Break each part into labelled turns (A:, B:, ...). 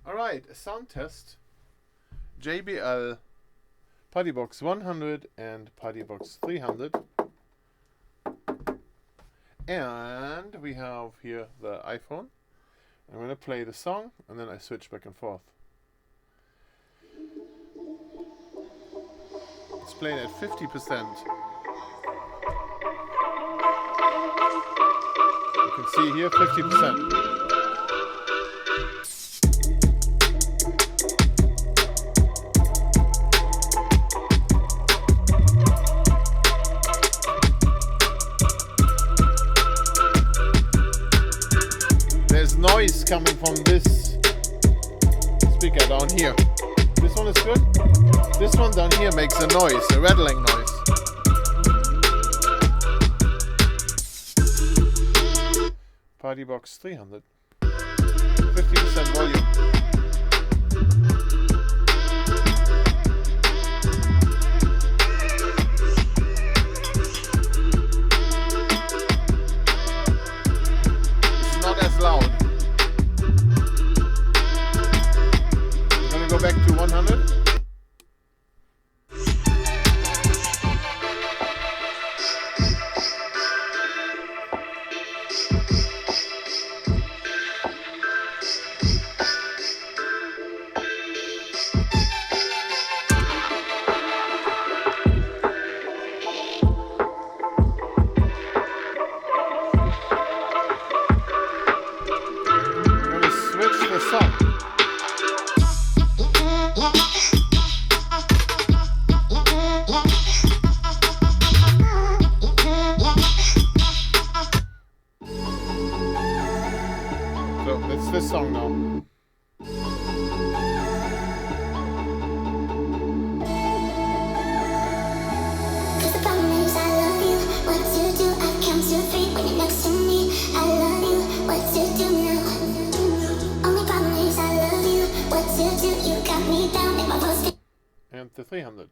A: Alright, a sound test. JBL Partybox 100 and Partybox 300. And we have here the iPhone. I'm going to play the song and then I switch back and forth. It's playing at 50%. You can see here 50%. Noise coming from this speaker down here. This one is good. This one down here makes a noise, a rattling noise. Partybox 300. 50% volume. It's not as loud. Go back to 100. I'm going to switch the song. So that's this song now. And the 300.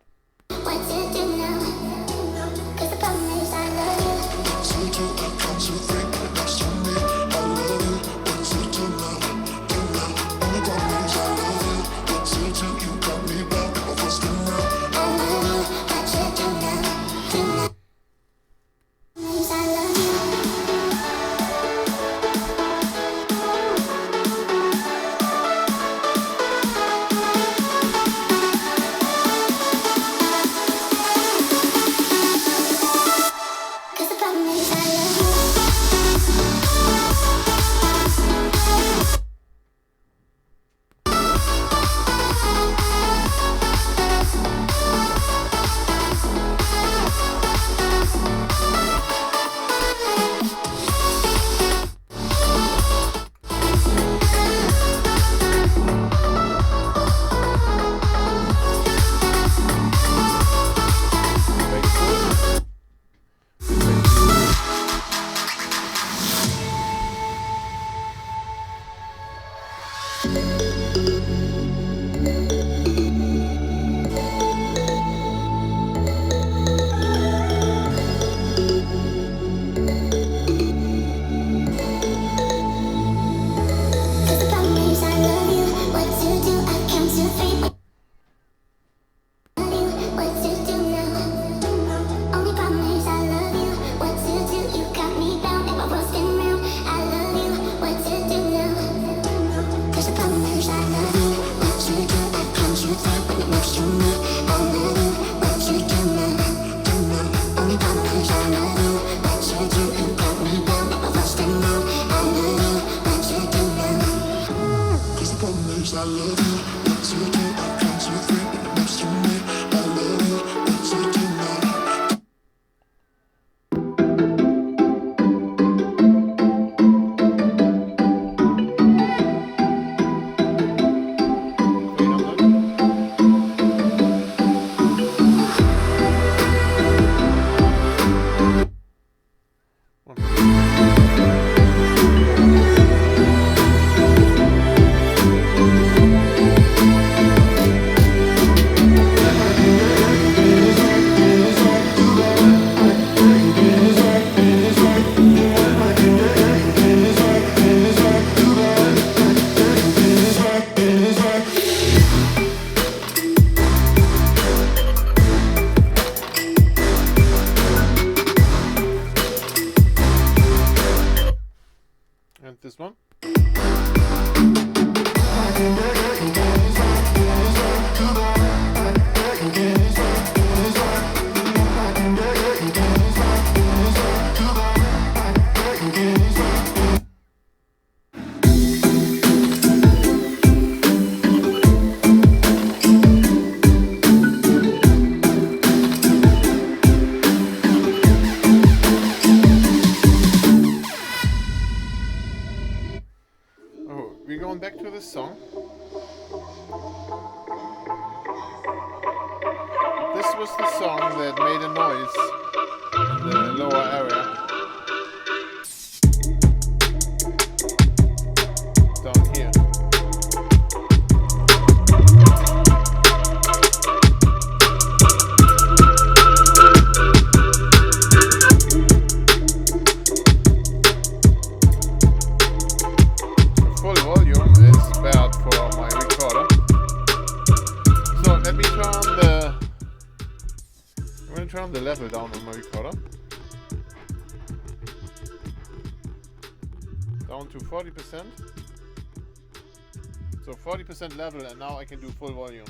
A: And this one. We're going back to this song. This was the song that made a noise in the lower area. Down here. Turn the level down on my recorder down to 40%, so 40% level, and now I can do full volume.